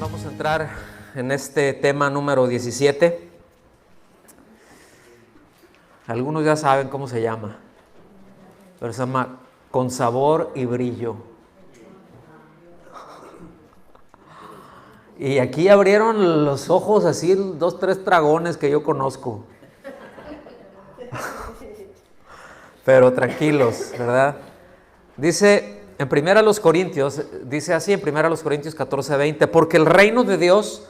vamos a entrar en este tema número 17. Algunos ya saben cómo se llama, pero se llama Con sabor y brillo. Y aquí abrieron los ojos así 2, 3 dragones que yo conozco. Pero tranquilos, ¿verdad? Dice en 1 Corintios, dice así en 1 Corintios 14:20, porque el reino de Dios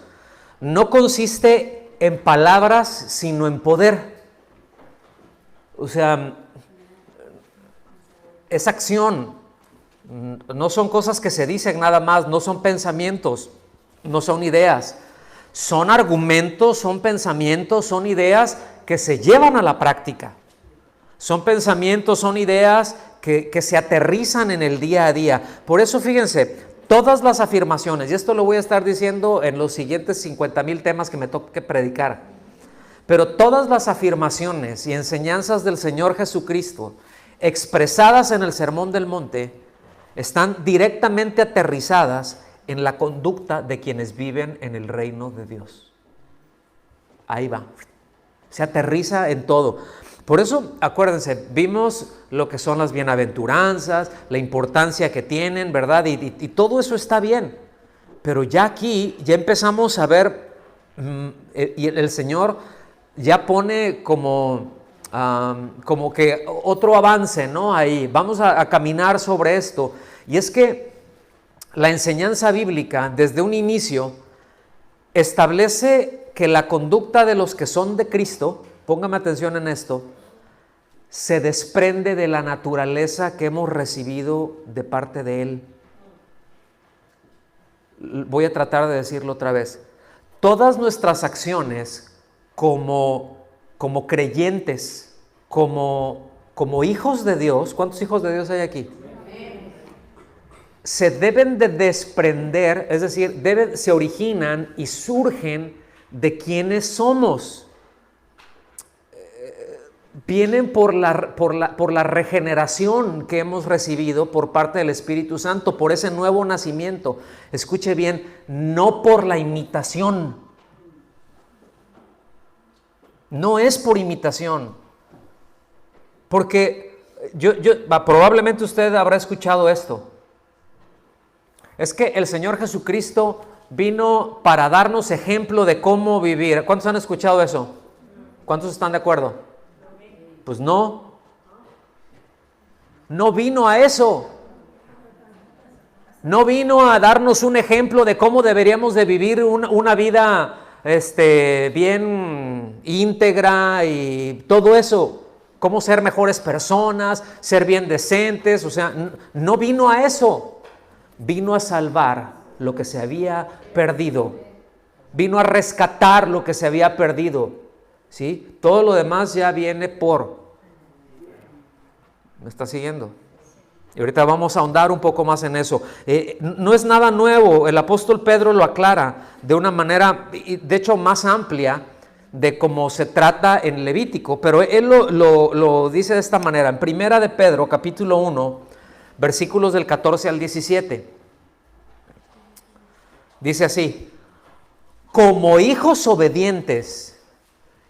no consiste en palabras, sino en poder. O sea, es acción. No son cosas que se dicen nada más, no son pensamientos, no son ideas. Son argumentos, son pensamientos, son ideas que se llevan a la práctica. Son pensamientos, son ideas que se aterrizan en el día a día. Por eso fíjense, todas las afirmaciones, y esto lo voy a estar diciendo en los siguientes 50,000 temas que me toque predicar, pero todas las afirmaciones y enseñanzas del Señor Jesucristo expresadas en el Sermón del Monte están directamente aterrizadas en la conducta de quienes viven en el reino de Dios. Ahí va, se aterriza en todo. Por eso, acuérdense, vimos lo que son las bienaventuranzas, la importancia que tienen, ¿verdad? Y todo eso está bien. Pero ya aquí, ya empezamos a ver, y el Señor ya pone como que otro avance, ¿no? Ahí, vamos a caminar sobre esto. Y es que la enseñanza bíblica, desde un inicio, establece que la conducta de los que son de Cristo, póngame atención en esto, se desprende de la naturaleza que hemos recibido de parte de Él. Voy a tratar de decirlo otra vez. Todas nuestras acciones como creyentes, como hijos de Dios, ¿cuántos hijos de Dios hay aquí? Se deben de desprender, es decir, se originan y surgen de quienes somos. Vienen por la regeneración que hemos recibido por parte del Espíritu Santo, por ese nuevo nacimiento. Escuche bien, no por la imitación. No es por imitación. Porque probablemente usted habrá escuchado esto. Es que el Señor Jesucristo vino para darnos ejemplo de cómo vivir. ¿Cuántos han escuchado eso? ¿Cuántos están de acuerdo? Pues no vino a eso. No vino a darnos un ejemplo de cómo deberíamos de vivir una vida bien íntegra y todo eso. Cómo ser mejores personas, ser bien decentes. O sea, no vino a eso. Vino a salvar lo que se había perdido. Vino a rescatar lo que se había perdido. ¿Sí? Todo lo demás ya viene ¿me está siguiendo? Y ahorita vamos a ahondar un poco más en eso. No es nada nuevo, el apóstol Pedro lo aclara de una manera, de hecho, más amplia de cómo se trata en Levítico, pero él lo dice de esta manera, en 1 de Pedro, capítulo 1, versículos del 14 al 17. Dice así: como hijos obedientes.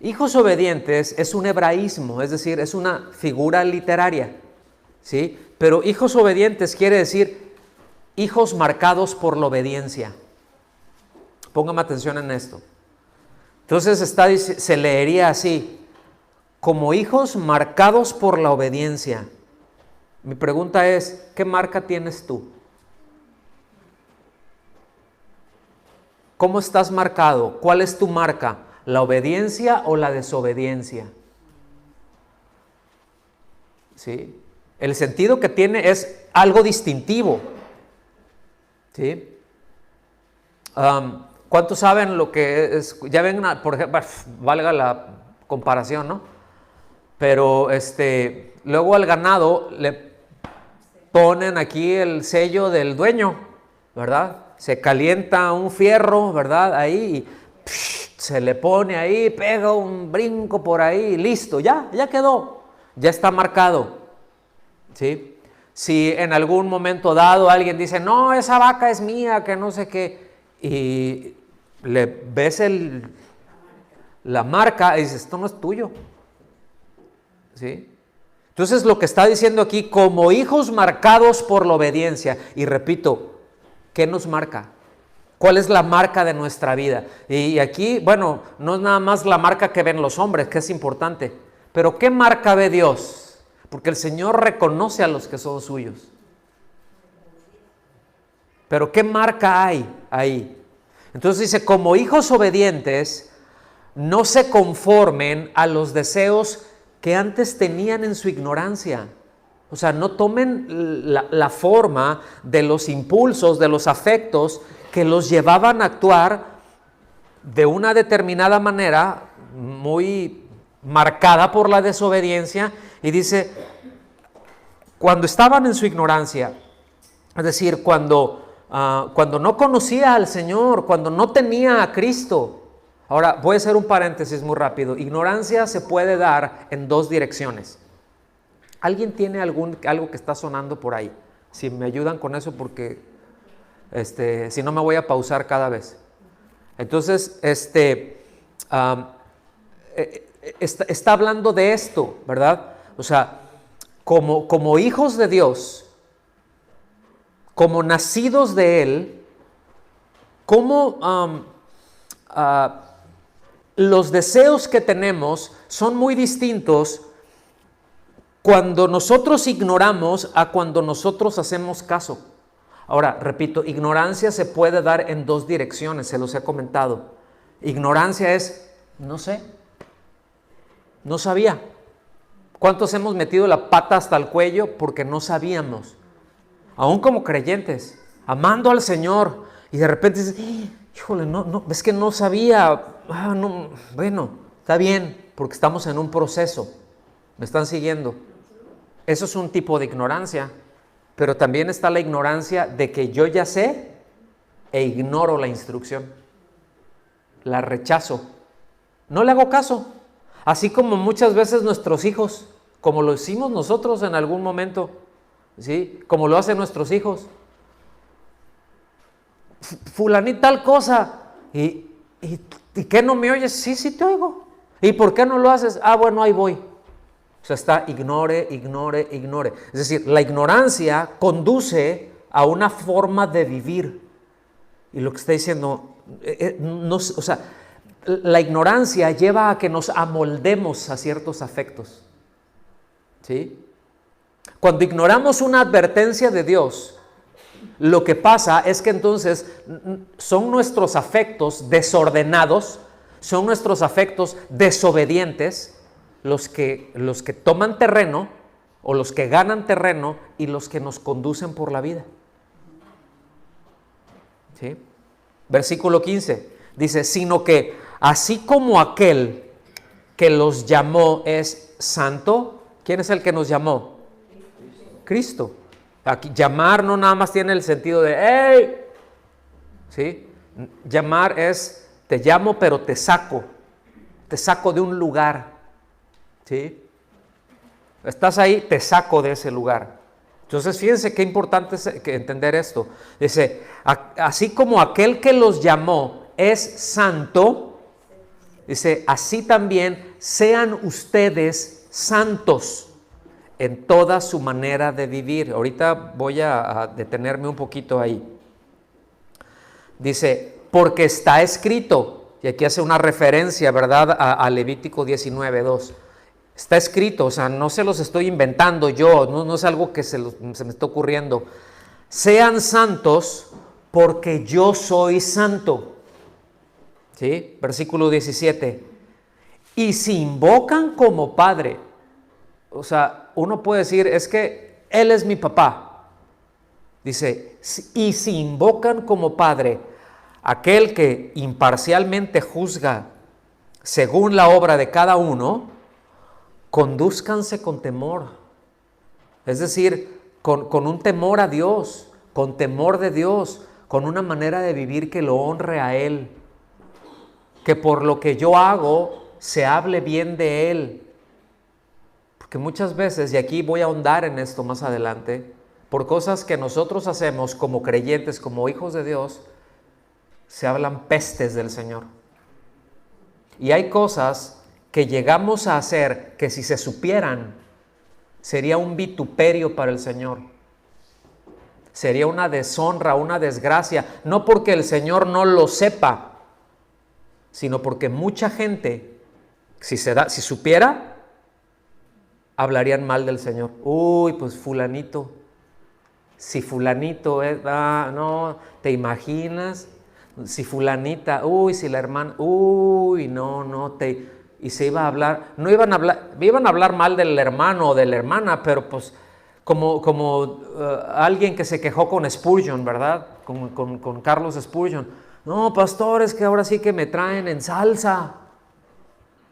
Hijos obedientes es un hebraísmo, es decir, es una figura literaria, ¿sí? Pero hijos obedientes quiere decir hijos marcados por la obediencia. Póngame atención en esto. Entonces se leería así: como hijos marcados por la obediencia. Mi pregunta es, ¿qué marca tienes tú? ¿Cómo estás marcado? ¿Cuál es tu marca? ¿La obediencia o la desobediencia? ¿Sí? El sentido que tiene es algo distintivo. ¿Sí? ¿Cuántos saben lo que es? Ya ven, por ejemplo, valga la comparación, ¿no? Pero luego al ganado le ponen aquí el sello del dueño, ¿verdad? Se calienta un fierro, ¿verdad? Ahí y se le pone ahí, pega un brinco por ahí, listo, ya quedó, ya está marcado, ¿sí? Si en algún momento dado alguien dice, no, esa vaca es mía, que no sé qué, y le ves la marca y dices, esto no es tuyo. ¿Sí? Entonces lo que está diciendo aquí, como hijos marcados por la obediencia, y repito, ¿qué nos marca? ¿Cuál es la marca de nuestra vida? Y aquí, bueno, no es nada más la marca que ven los hombres, que es importante, pero ¿qué marca ve Dios? Porque el Señor reconoce a los que son suyos. Pero ¿qué marca hay ahí? Entonces dice, como hijos obedientes, no se conformen a los deseos que antes tenían en su ignorancia. O sea, no tomen la forma de los impulsos, de los afectos que los llevaban a actuar de una determinada manera muy marcada por la desobediencia. Y dice, cuando estaban en su ignorancia, es decir, cuando no conocía al Señor, cuando no tenía a Cristo. Ahora, voy a hacer un paréntesis muy rápido. Ignorancia se puede dar en dos direcciones. ¿Alguien tiene algo que está sonando por ahí? Si me ayudan con eso, porque si no me voy a pausar cada vez. Entonces, está hablando de esto, ¿verdad? O sea, como hijos de Dios, como nacidos de Él, como los deseos que tenemos son muy distintos cuando nosotros ignoramos a cuando nosotros hacemos caso. Ahora, repito, ignorancia se puede dar en dos direcciones, se los he comentado. Ignorancia es, no sé, no sabía. ¿Cuántos hemos metido la pata hasta el cuello porque no sabíamos? Aún como creyentes, amando al Señor, y de repente dices, híjole, no, es que no sabía. No, bueno, está bien, porque estamos en un proceso. ¿Me están siguiendo? Eso es un tipo de ignorancia, pero también está la ignorancia de que yo ya sé e ignoro la instrucción. La rechazo. No le hago caso. Así como muchas veces nuestros hijos, como lo hicimos nosotros en algún momento, ¿sí? Como lo hacen nuestros hijos. Fulanita tal cosa. ¿Y qué no me oyes? Sí te oigo. ¿Y por qué no lo haces? Bueno, ahí voy. O sea, está ignore. Es decir, la ignorancia conduce a una forma de vivir. Y lo que está diciendo, o sea, la ignorancia lleva a que nos amoldemos a ciertos afectos. ¿Sí? Cuando ignoramos una advertencia de Dios, lo que pasa es que entonces son nuestros afectos desordenados, son nuestros afectos desobedientes los que toman terreno o los que ganan terreno y los que nos conducen por la vida. ¿Sí? Versículo 15 dice, sino que así como aquel que los llamó es santo. ¿Quién es el que nos llamó? Cristo. Aquí llamar no nada más tiene el sentido de ¡hey! ¿Sí? Llamar es, te llamo pero te saco de un lugar. ¿Sí? Estás ahí, te saco de ese lugar. Entonces fíjense qué importante es entender esto. Dice, así como aquel que los llamó es santo, dice, así también sean ustedes santos en toda su manera de vivir. Ahorita voy a detenerme un poquito ahí. Dice, porque está escrito, y aquí hace una referencia, ¿verdad?, a Levítico 19:2. Está escrito, o sea, no se los estoy inventando yo, no es algo que se me está ocurriendo. Sean santos porque yo soy santo. ¿Sí? Versículo 17. Y si invocan como Padre, o sea, uno puede decir, es que Él es mi papá. Dice, y si invocan como Padre aquel que imparcialmente juzga según la obra de cada uno, condúzcanse con temor. Es decir, con un temor a Dios, con temor de Dios, con una manera de vivir que lo honre a Él. Que por lo que yo hago se hable bien de Él. Porque muchas veces, y aquí voy a ahondar en esto más adelante, por cosas que nosotros hacemos como creyentes, como hijos de Dios, se hablan pestes del Señor. Y hay cosas que llegamos a hacer que si se supieran, sería un vituperio para el Señor. Sería una deshonra, una desgracia, no porque el Señor no lo sepa, sino porque mucha gente, si supiera, hablarían mal del Señor. Uy, pues fulanito, si fulanito es, no, ¿te imaginas? Si fulanita, uy, si la hermana, uy, no, y se iba a hablar, iban a hablar mal del hermano o de la hermana, pero pues como alguien que se quejó con Spurgeon, ¿verdad? Con Carlos Spurgeon. No, pastor, es que ahora sí que me traen en salsa,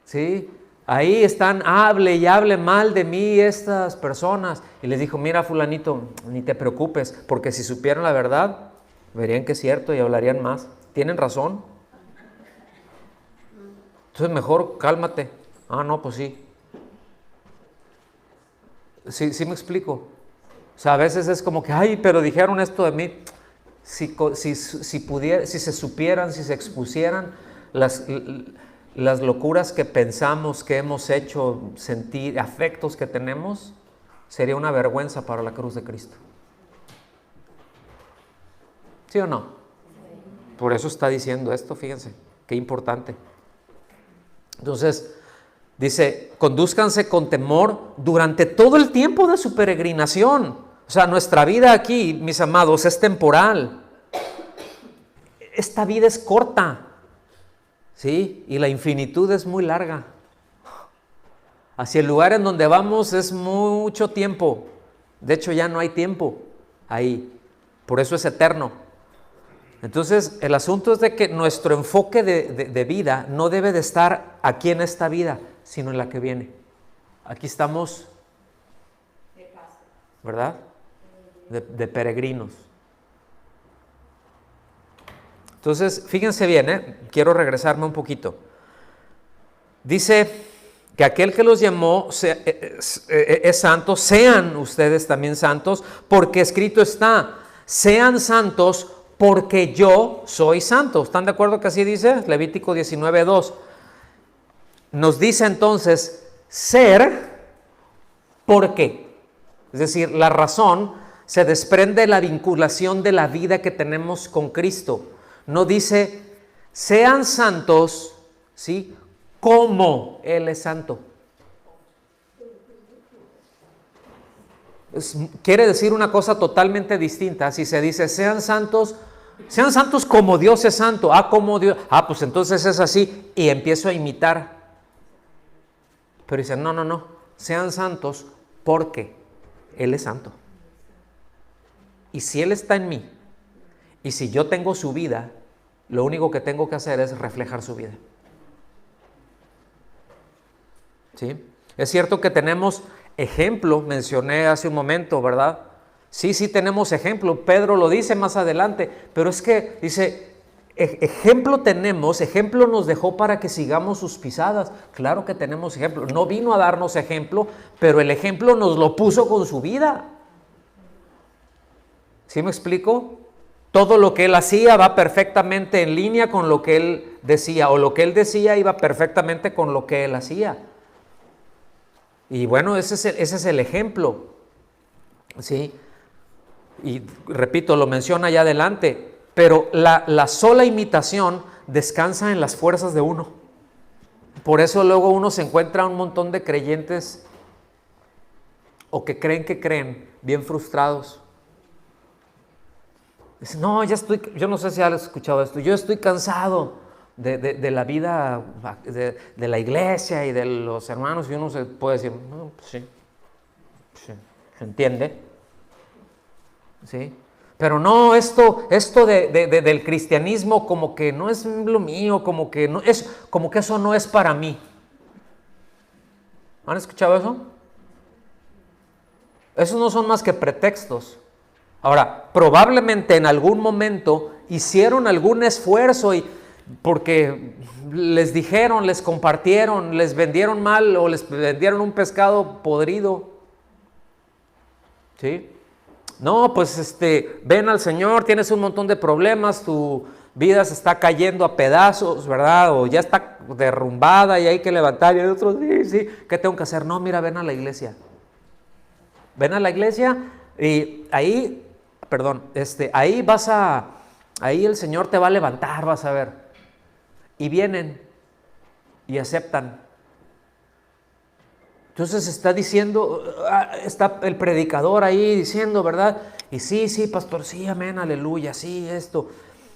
¿sí? Ahí están, hable y hable mal de mí estas personas. Y les dijo, mira fulanito, ni te preocupes, porque si supieran la verdad, verían que es cierto y hablarían más. ¿Tienen razón? Entonces mejor cálmate. No, pues sí. Sí me explico. O sea, a veces es como que, ay, pero dijeron esto de mí. Si se supieran, si se expusieran las locuras que pensamos, que hemos hecho, sentir, afectos que tenemos, sería una vergüenza para la cruz de Cristo. ¿Sí o no? Por eso está diciendo esto, fíjense, qué importante. Entonces, dice, condúzcanse con temor durante todo el tiempo de su peregrinación. O sea, nuestra vida aquí, mis amados, es temporal. Esta vida es corta, ¿sí? Y la infinitud es muy larga. Hacia el lugar en donde vamos es mucho tiempo. De hecho, ya no hay tiempo ahí. Por eso es eterno. Entonces, el asunto es de que nuestro enfoque de vida no debe de estar aquí en esta vida, sino en la que viene. Aquí estamos, ¿verdad? De peregrinos. Entonces, fíjense bien, quiero regresarme un poquito. Dice que aquel que los llamó es santo, sean ustedes también santos, porque escrito está, sean santos porque yo soy santo. ¿Están de acuerdo que así dice? Levítico 19:2. Nos dice entonces ser porque. Es decir, la razón se desprende de la vinculación de la vida que tenemos con Cristo. No dice sean santos, ¿sí? Como Él es santo. Quiere decir una cosa totalmente distinta. Si se dice sean santos como Dios es santo. Como Dios. Pues entonces es así y empiezo a imitar. Pero dicen, no. Sean santos porque Él es santo. Y si Él está en mí y si yo tengo su vida, lo único que tengo que hacer es reflejar su vida. ¿Sí? Es cierto que tenemos ejemplo, mencioné hace un momento, ¿verdad? Sí tenemos ejemplo, Pedro lo dice más adelante, pero es que dice, ejemplo tenemos, ejemplo nos dejó para que sigamos sus pisadas. Claro que tenemos ejemplo, no vino a darnos ejemplo, pero el ejemplo nos lo puso con su vida. ¿Sí me explico? Todo lo que él hacía va perfectamente en línea con lo que él decía, o lo que él decía iba perfectamente con lo que él hacía. Y bueno, ese es el ejemplo, ¿sí? Y repito, lo menciona allá adelante, pero la sola imitación descansa en las fuerzas de uno. Por eso luego uno se encuentra un montón de creyentes o que creen, bien frustrados. Dicen, no, yo no sé si has escuchado esto, yo estoy cansado de la vida de la iglesia y de los hermanos, y uno se puede decir, no, pues sí, se entiende, ¿sí? Pero no, esto del cristianismo como que no es lo mío, como que eso no es para mí. ¿Han escuchado eso? Esos no son más que pretextos. Ahora, probablemente en algún momento hicieron algún esfuerzo porque les dijeron, les compartieron, les vendieron mal o les vendieron un pescado podrido, ¿sí? No, pues ven al Señor, tienes un montón de problemas, tu vida se está cayendo a pedazos, ¿verdad? O ya está derrumbada y hay que levantar. Y el otro, sí, ¿qué tengo que hacer? No, mira, ven a la iglesia. Ven a la iglesia y ahí, ahí el Señor te va a levantar, vas a ver. Y vienen y aceptan. Entonces está diciendo, está el predicador ahí diciendo, ¿verdad? Y sí, pastor, sí, amén, aleluya, sí, esto.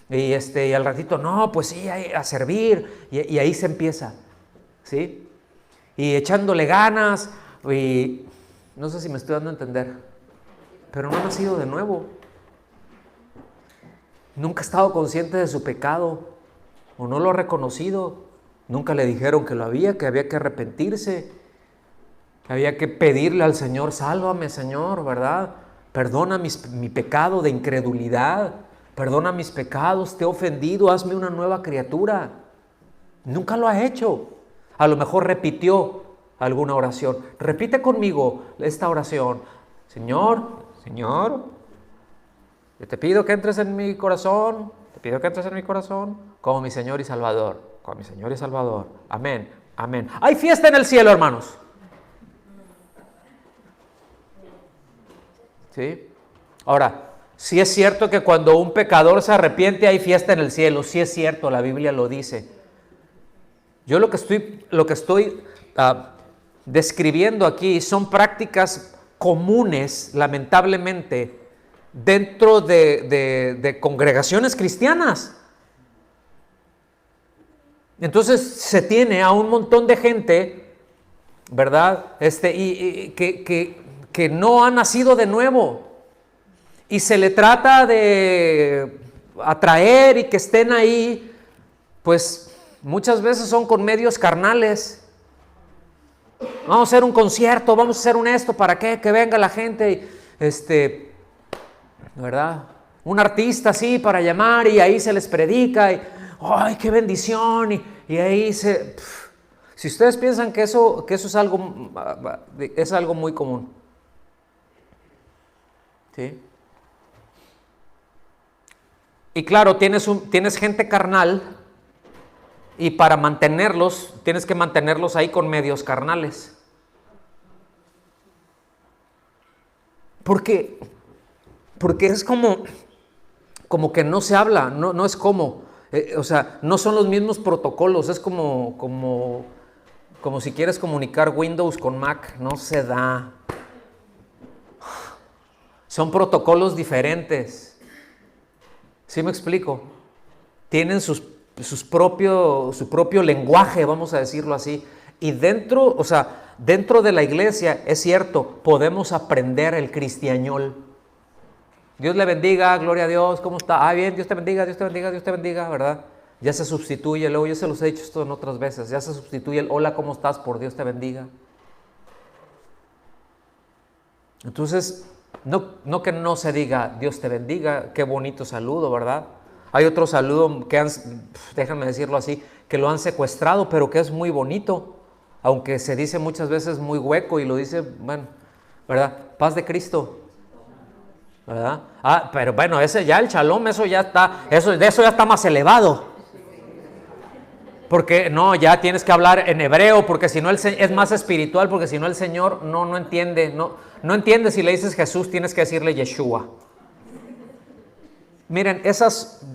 Y al ratito, no, pues sí, a servir. Y ahí se empieza, ¿sí? Y echándole ganas. Y no sé si me estoy dando a entender, pero no ha nacido de nuevo. Nunca ha estado consciente de su pecado, o no lo ha reconocido. Nunca le dijeron que lo había, que había que arrepentirse, que había que pedirle al Señor, sálvame, Señor, ¿verdad? Perdona mi pecado de incredulidad, perdona mis pecados, te he ofendido, hazme una nueva criatura. Nunca lo ha hecho. A lo mejor repitió alguna oración. Repite conmigo esta oración. Señor, yo te pido que entres en mi corazón, como mi Señor y Salvador, Amén, amén. Hay fiesta en el cielo, hermanos. ¿Sí? Ahora, sí es cierto que cuando un pecador se arrepiente hay fiesta en el cielo, sí es cierto, la Biblia lo dice. Yo lo que estoy describiendo aquí son prácticas comunes, lamentablemente, dentro de congregaciones cristianas. Entonces se tiene a un montón de gente, ¿verdad? Que no ha nacido de nuevo y se le trata de atraer y que estén ahí, pues muchas veces son con medios carnales. Vamos a hacer un concierto, vamos a hacer un esto, ¿para qué? Que venga la gente, ¿verdad? Un artista así para llamar y ahí se les predica y ¡ay, qué bendición! Y ahí si ustedes piensan que eso es algo muy común. ¿Sí? Y claro, tienes gente carnal y para mantenerlos, tienes que mantenerlos ahí con medios carnales. Porque es como que no se habla, no es como, o sea, no son los mismos protocolos, es como si quieres comunicar Windows con Mac, no se da. Son protocolos diferentes. ¿Sí me explico? Tienen su propio lenguaje, vamos a decirlo así. Y dentro de la iglesia, es cierto, podemos aprender el cristiañol. Dios le bendiga, gloria a Dios, ¿cómo está? Bien, Dios te bendiga, ¿verdad? Ya se sustituye, luego yo se los he dicho esto en otras veces, ya se sustituye el hola, ¿cómo estás? Por Dios te bendiga. Entonces, no que no se diga Dios te bendiga, qué bonito saludo, ¿verdad? Hay otro saludo que déjenme decirlo así, que lo han secuestrado, pero que es muy bonito, aunque se dice muchas veces muy hueco y lo dice, bueno, ¿verdad? Paz de Cristo, ¿verdad? Pero bueno, ese ya el shalom, eso ya está, de eso ya está más elevado. Porque no, ya tienes que hablar en hebreo, porque si no es más espiritual, porque si no el Señor no entiende, no entiende si le dices Jesús, tienes que decirle Yeshua. Miren,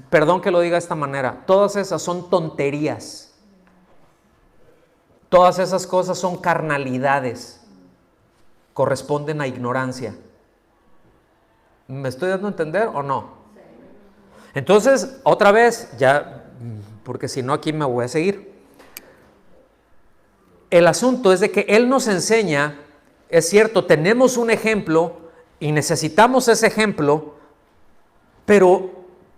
perdón que lo diga de esta manera, todas esas son tonterías. Todas esas cosas son carnalidades, corresponden a ignorancia. ¿Me estoy dando a entender o no? Entonces, otra vez, ya, porque si no aquí me voy a seguir. El asunto es de que Él nos enseña, es cierto, tenemos un ejemplo y necesitamos ese ejemplo, pero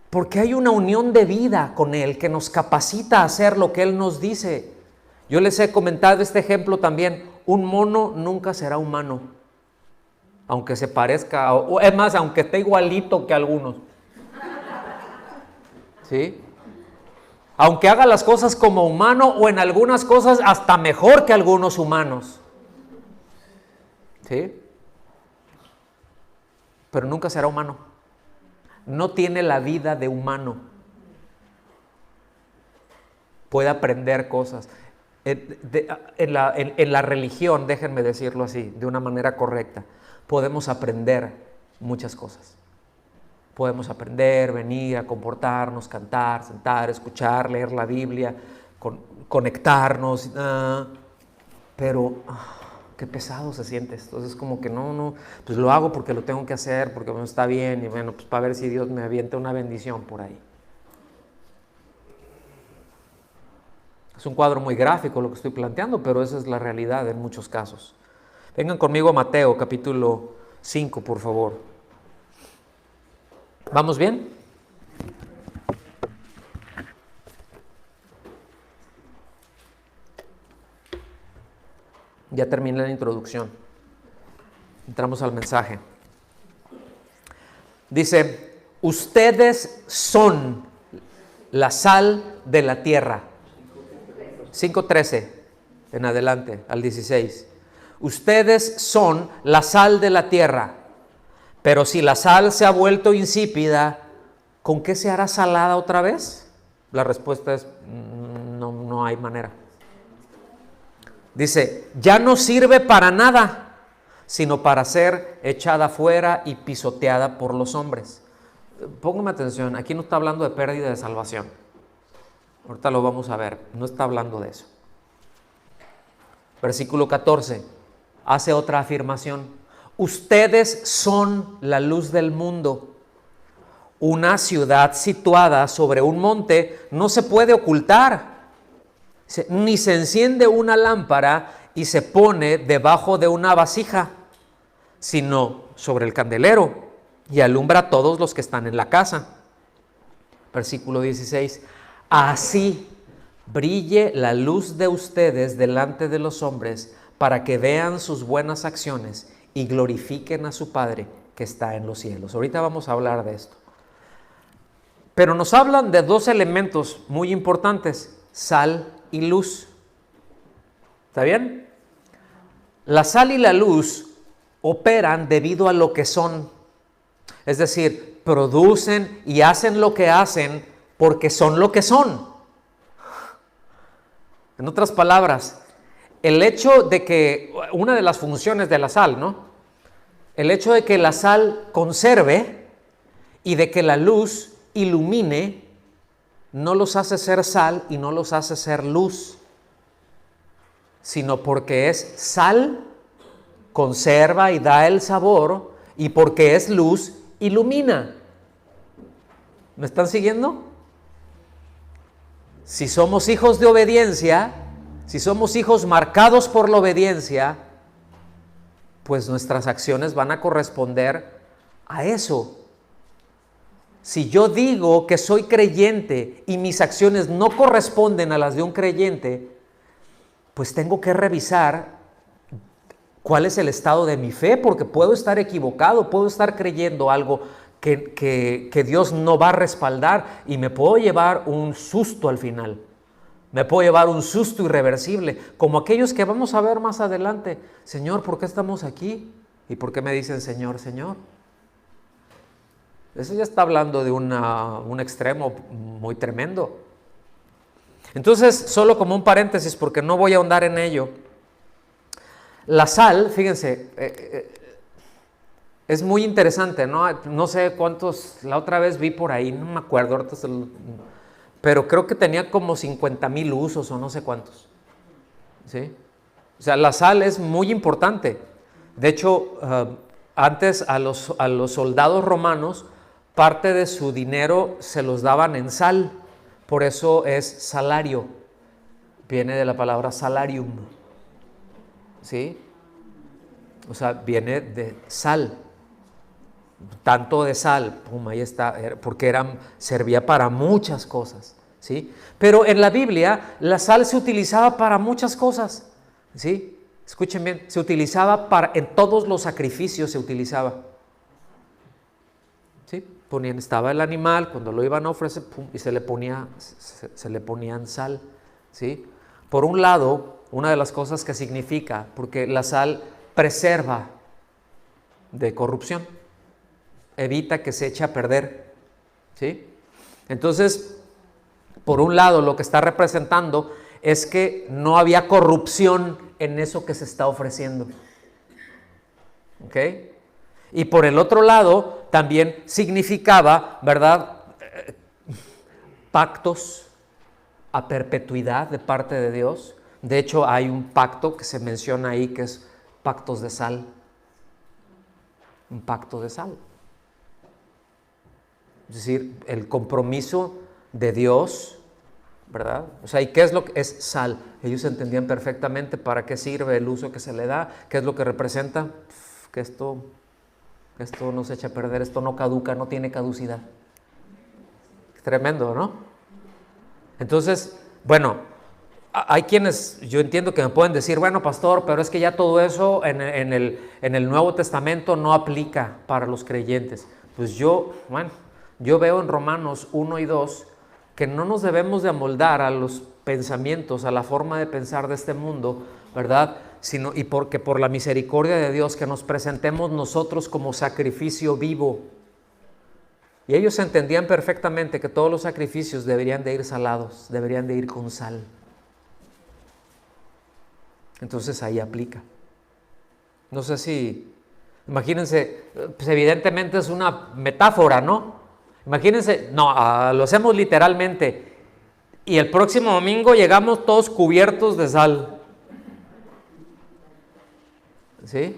porque hay una unión de vida con Él que nos capacita a hacer lo que Él nos dice. Yo les he comentado este ejemplo también, un mono nunca será humano, aunque se parezca, o es más, aunque esté igualito que algunos. ¿Sí? Aunque haga las cosas como humano o en algunas cosas hasta mejor que algunos humanos. ¿Sí? pero nunca será humano. No tiene la vida de humano. Puede aprender cosas. En la religión, déjenme decirlo así, de una manera correcta, podemos aprender muchas cosas. Podemos aprender, venir a comportarnos, cantar, sentar, escuchar, leer la Biblia, conectarnos, pero qué pesado se siente. Entonces como que no, pues lo hago porque lo tengo que hacer, porque bueno, está bien, y bueno, pues para ver si Dios me avienta una bendición por ahí. Es un cuadro muy gráfico lo que estoy planteando, pero esa es la realidad en muchos casos. Vengan conmigo a Mateo capítulo 5, por favor. ¿Vamos bien? Ya terminé la introducción. Entramos al mensaje. Dice, ustedes son la sal de la tierra. 5:13 en adelante, al 16. Ustedes son la sal de la tierra, pero si la sal se ha vuelto insípida, ¿con qué se hará salada otra vez? La respuesta es, no hay manera. Dice, ya no sirve para nada, sino para ser echada fuera y pisoteada por los hombres. Póngame atención, aquí no está hablando de pérdida de salvación. Ahorita lo vamos a ver, no está hablando de eso. Versículo 14, hace otra afirmación. Ustedes son la luz del mundo. Una ciudad situada sobre un monte no se puede ocultar, ni se enciende una lámpara y se pone debajo de una vasija, sino sobre el candelero y alumbra a todos los que están en la casa. Versículo 16. Así brille la luz de ustedes delante de los hombres, para que vean sus buenas acciones y glorifiquen a su Padre que está en los cielos. Ahorita vamos a hablar de esto. Pero nos hablan de dos elementos muy importantes, sal y luz. ¿Está bien? La sal y la luz operan debido a lo que son. Es decir, producen y hacen lo que hacen porque son lo que son. En otras palabras, el hecho de que, una de las funciones de la sal, ¿no? El hecho de que la sal conserve y de que la luz ilumine, no los hace ser sal y no los hace ser luz, sino porque es sal, conserva y da el sabor, y porque es luz, ilumina. ¿Me están siguiendo? Si somos hijos de obediencia, si somos hijos marcados por la obediencia, pues nuestras acciones van a corresponder a eso. Si yo digo que soy creyente y mis acciones no corresponden a las de un creyente, pues tengo que revisar cuál es el estado de mi fe, porque puedo estar equivocado, puedo estar creyendo algo que Dios no va a respaldar y me puedo llevar un susto al final. Me puedo llevar un susto irreversible, como aquellos que vamos a ver más adelante. Señor, ¿por qué estamos aquí? ¿Y por qué me dicen Señor, Señor? Eso ya está hablando de un extremo muy tremendo. Entonces, solo como un paréntesis, porque no voy a ahondar en ello. La sal, fíjense, es muy interesante, ¿no? No sé cuántos, la otra vez vi por ahí, no me acuerdo, ahorita pero creo que tenía como 50,000 usos o no sé cuántos. ¿Sí? O sea, la sal es muy importante. De hecho, antes a los soldados romanos, parte de su dinero se los daban en sal. Por eso es salario. Viene de la palabra salarium. ¿Sí? O sea, viene de sal. Tanto de sal, pum, ahí está, porque servía para muchas cosas, ¿sí? Pero en la Biblia la sal se utilizaba para muchas cosas, ¿sí? Escuchen bien, se utilizaba en todos los sacrificios se utilizaba, ¿sí? Estaba el animal, cuando lo iban a ofrecer, pum, y se le ponían sal, ¿sí? Por un lado, una de las cosas que significa, porque la sal preserva de corrupción. evita que se eche a perder, ¿sí? Entonces, por un lado, lo que está representando es que no había corrupción en eso que se está ofreciendo, ¿ok? Y por el otro lado, también significaba, ¿verdad?, pactos a perpetuidad de parte de Dios. De hecho, hay un pacto que se menciona ahí que es pactos de sal. Un pacto de sal. Es decir, el compromiso de Dios, ¿verdad? O sea, ¿y qué es lo que es sal? Ellos entendían perfectamente para qué sirve, el uso que se le da, qué es lo que representa. Que esto no se echa a perder, esto no caduca, no tiene caducidad. Tremendo, ¿no? Entonces, bueno, hay quienes, yo entiendo que me pueden decir, bueno, pastor, pero es que ya todo eso en el Nuevo Testamento no aplica para los creyentes. Pues yo veo en Romanos 1 y 2 que no nos debemos de amoldar a los pensamientos, a la forma de pensar de este mundo, ¿verdad? Y porque por la misericordia de Dios que nos presentemos nosotros como sacrificio vivo. Y ellos entendían perfectamente que todos los sacrificios deberían de ir salados, deberían de ir con sal. Entonces ahí aplica. No sé si, imagínense, pues evidentemente es una metáfora, ¿no? Imagínense, no, lo hacemos literalmente. Y el próximo domingo llegamos todos cubiertos de sal. ¿Sí?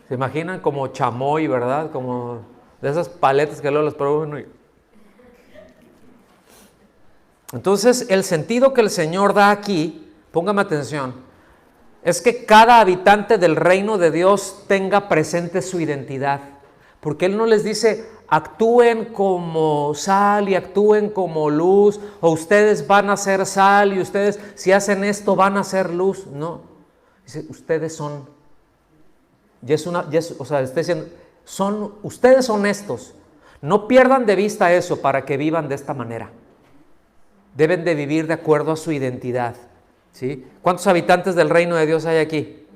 ¿Se imaginan como chamoy, verdad? Como de esas paletas que luego las pruebo uno. Entonces, el sentido que el Señor da aquí, póngame atención, es que cada habitante del reino de Dios tenga presente su identidad. Porque Él no les dice, actúen como sal y actúen como luz, o ustedes van a ser sal y ustedes, si hacen esto, van a ser luz. No, dice, ustedes son. O sea, está diciendo, ustedes son estos. No pierdan de vista eso para que vivan de esta manera. Deben de vivir de acuerdo a su identidad, ¿sí? ¿Cuántos habitantes del reino de Dios hay aquí?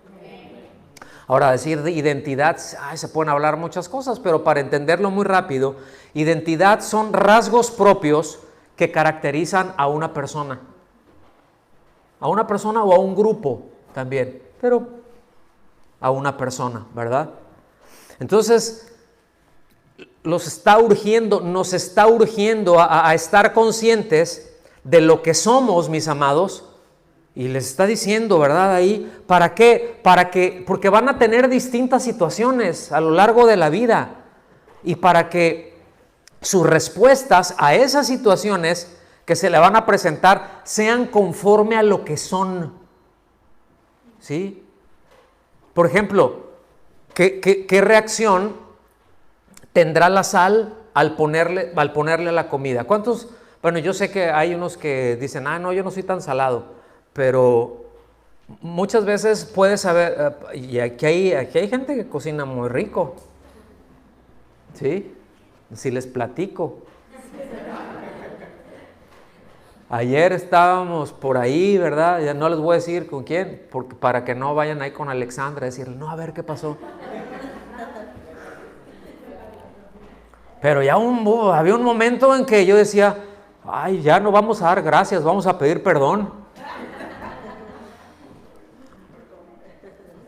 Ahora, decir de identidad, se pueden hablar muchas cosas, pero para entenderlo muy rápido, identidad son rasgos propios que caracterizan a una persona. A una persona o a un grupo también, pero a una persona, ¿verdad? Entonces, nos está urgiendo a estar conscientes de lo que somos, mis amados, y les está diciendo, ¿verdad? Ahí, ¿para qué? Porque van a tener distintas situaciones a lo largo de la vida, y para que sus respuestas a esas situaciones que se le van a presentar sean conforme a lo que son, ¿sí? Por ejemplo, ¿qué reacción tendrá la sal al ponerle a la comida? ¿Cuántos? Bueno, yo sé que hay unos que dicen, no, yo no soy tan salado, pero muchas veces puedes saber, y aquí hay gente que cocina muy rico, ¿sí? Si les platico. Ayer estábamos por ahí, ¿verdad? Ya no les voy a decir con quién, porque para que no vayan ahí con Alexandra a decirle, no, a ver qué pasó. Pero ya había un momento en que yo decía, ya no vamos a dar gracias, vamos a pedir perdón.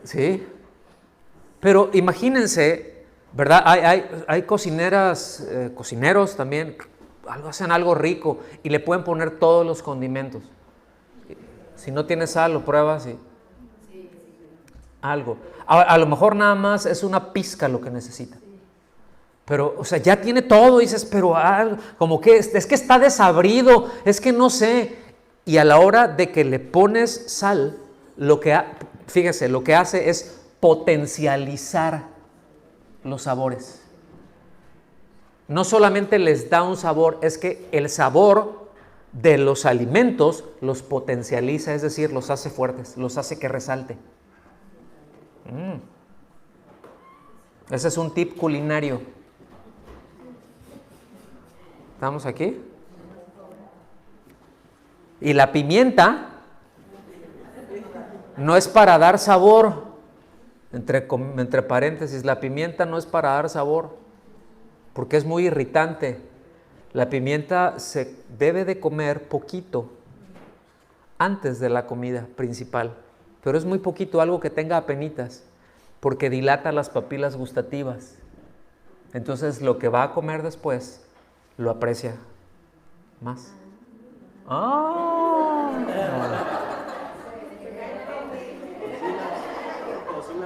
Sí. Pero imagínense, ¿verdad? Hay cocineras, cocineros también, hacen algo rico y le pueden poner todos los condimentos. Si no tiene sal, lo pruebas y algo. A lo mejor nada más es una pizca lo que necesita. Pero, o sea, ya tiene todo, dices, pero como que es que está desabrido, es que no sé. Y a la hora de que le pones sal, fíjese, lo que hace es potencializar los sabores. No solamente les da un sabor, es que el sabor de los alimentos los potencializa, es decir, los hace fuertes, los hace que resalte. Ese es un tip culinario. ¿Estamos aquí? Y la pimienta no es para dar sabor, Entre paréntesis, la pimienta no es para dar sabor, porque es muy irritante. La pimienta se debe de comer poquito antes de la comida principal, pero es muy poquito, algo que tenga apenitas, porque dilata las papilas gustativas. Entonces lo que va a comer después lo aprecia más.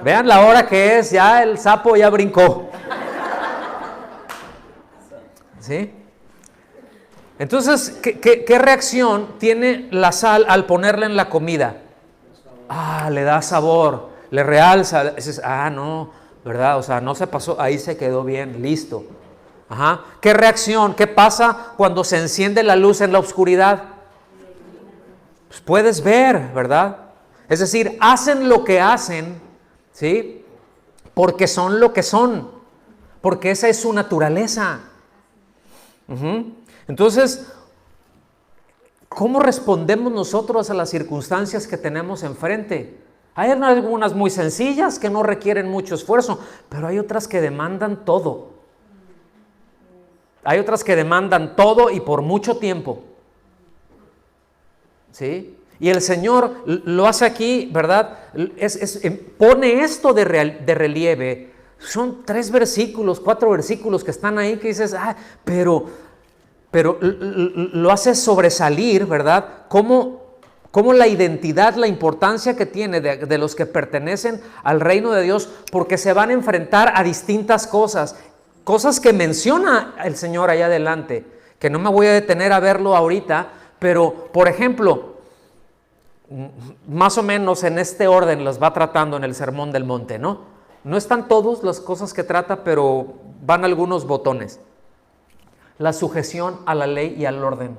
Vean la hora que es, ya el sapo ya brincó. ¿Sí? Entonces, ¿qué reacción tiene la sal al ponerla en la comida? Le da sabor, le realza. Dices, no, ¿verdad? O sea, no se pasó, ahí se quedó bien, listo. Ajá. ¿Qué reacción? ¿Qué pasa cuando se enciende la luz en la oscuridad? Pues puedes ver, ¿verdad? Es decir, hacen lo que hacen, ¿sí? Porque son lo que son, porque esa es su naturaleza. Entonces, ¿cómo respondemos nosotros a las circunstancias que tenemos enfrente? Hay algunas muy sencillas que no requieren mucho esfuerzo, pero hay otras que demandan todo. Hay otras que demandan todo y por mucho tiempo. ¿Sí? Y el Señor lo hace aquí, ¿verdad? Pone esto de relieve. Son 3 versículos, 4 versículos que están ahí que dices, pero lo hace sobresalir, ¿verdad? Cómo la identidad, la importancia que tiene de los que pertenecen al reino de Dios, porque se van a enfrentar a distintas cosas que menciona el Señor allá adelante, que no me voy a detener a verlo ahorita, pero, por ejemplo, más o menos en este orden las va tratando en el Sermón del Monte, ¿no? No están todas las cosas que trata, pero van algunos botones. La sujeción a la ley y al orden.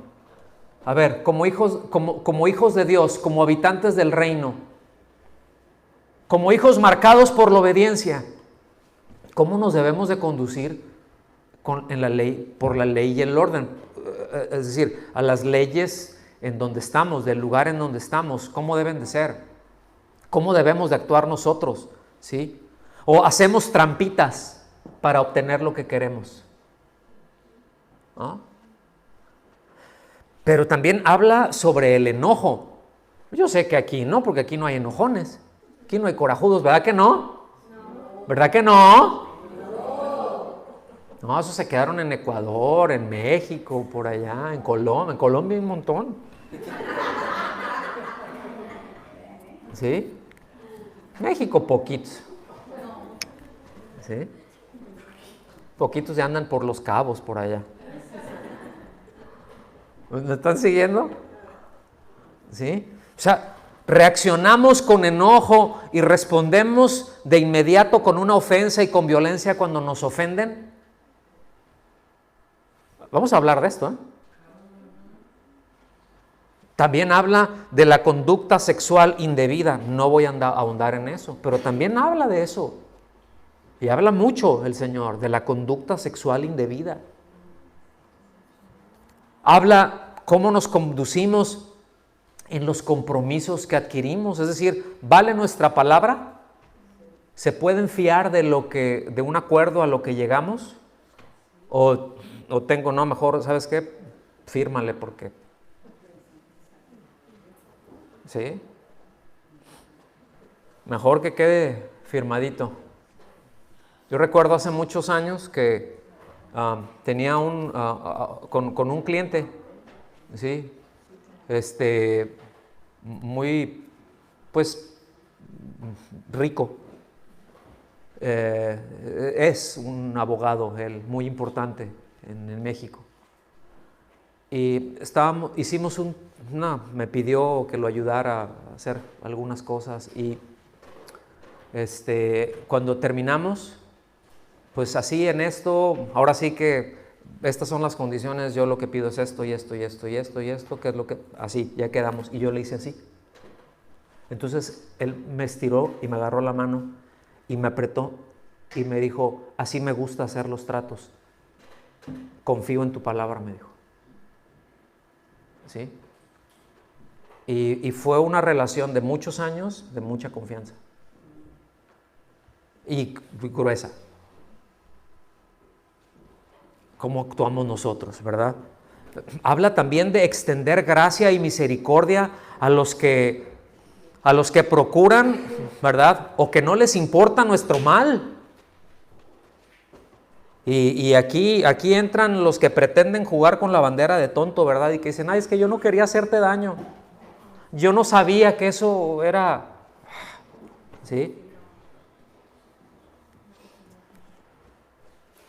A ver, como hijos de Dios, como habitantes del reino, como hijos marcados por la obediencia, ¿cómo nos debemos de conducir en la ley, por la ley y el orden? Es decir, a las leyes en donde estamos, del lugar en donde estamos, ¿cómo deben de ser? ¿Cómo debemos de actuar nosotros? ¿Sí? ¿O hacemos trampitas para obtener lo que queremos? ¿No? Pero también habla sobre el enojo. Yo sé que aquí no, porque aquí no hay enojones, aquí no hay corajudos, ¿verdad que no? ¿Verdad que no? No, esos se quedaron en Ecuador, en México, por allá, en Colombia hay un montón. ¿Sí? México poquitos. ¿Sí? Poquitos ya andan por Los Cabos, por allá. ¿Me están siguiendo? ¿Sí? O sea, reaccionamos con enojo y respondemos de inmediato con una ofensa y con violencia cuando nos ofenden. Vamos a hablar de esto, ¿eh? También habla de la conducta sexual indebida. No voy a ahondar en eso, pero también habla de eso. Y habla mucho el Señor de la conducta sexual indebida. Habla cómo nos conducimos en los compromisos que adquirimos. Es decir, ¿vale nuestra palabra? ¿Se pueden fiar de un acuerdo a lo que llegamos? O mejor, ¿sabes qué? Fírmale porque... ¿Sí? Mejor que quede firmadito. Yo recuerdo hace muchos años que tenía con un cliente, ¿sí? Muy, pues, rico. Es un abogado, él, muy importante en México. Y me pidió que lo ayudara a hacer algunas cosas y cuando terminamos, pues así en esto, ahora sí que estas son las condiciones, yo lo que pido es esto y esto y esto y esto y esto, que es lo que, así, ya quedamos, y yo le hice así. Entonces él me estiró y me agarró la mano y me apretó y me dijo, así me gusta hacer los tratos, confío en tu palabra, me dijo. ¿Sí? Y fue una relación de muchos años, de mucha confianza. y gruesa. ¿Cómo actuamos nosotros, verdad? Habla también de extender gracia y misericordia a los que procuran, ¿verdad? O que no les importa nuestro mal. Y aquí entran los que pretenden jugar con la bandera de tonto, ¿verdad? Y que dicen, ay, es que yo no quería hacerte daño. Yo no sabía que eso era, ¿sí?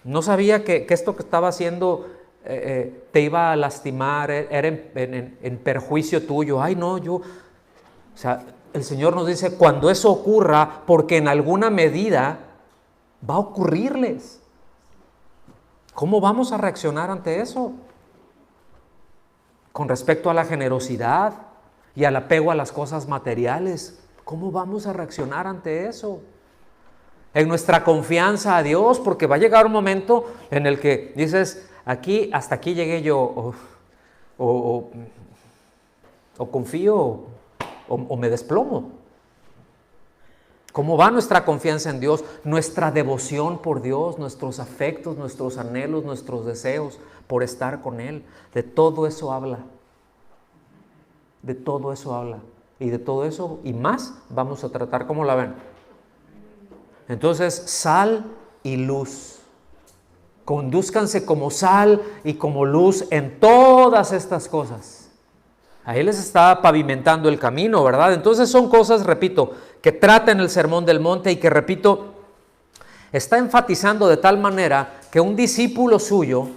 No sabía que esto que estaba haciendo te iba a lastimar, era en perjuicio tuyo. Ay, no, o sea, el Señor nos dice, cuando eso ocurra, porque en alguna medida va a ocurrirles. ¿Cómo vamos a reaccionar ante eso? Con respecto a la generosidad y al apego a las cosas materiales, ¿cómo vamos a reaccionar ante eso? En nuestra confianza a Dios, porque va a llegar un momento en el que dices, hasta aquí llegué yo, o confío o me desplomo. ¿Cómo va nuestra confianza en Dios? Nuestra devoción por Dios, nuestros afectos, nuestros anhelos, nuestros deseos por estar con Él. De todo eso habla. De todo eso habla. Y de todo eso y más vamos a tratar. ¿Cómo la ven? Entonces, sal y luz. Condúzcanse como sal y como luz en todas estas cosas. Ahí les está pavimentando el camino, ¿verdad? Entonces son cosas, repito, que trata en el Sermón del Monte y que, repito, está enfatizando de tal manera que un discípulo suyo,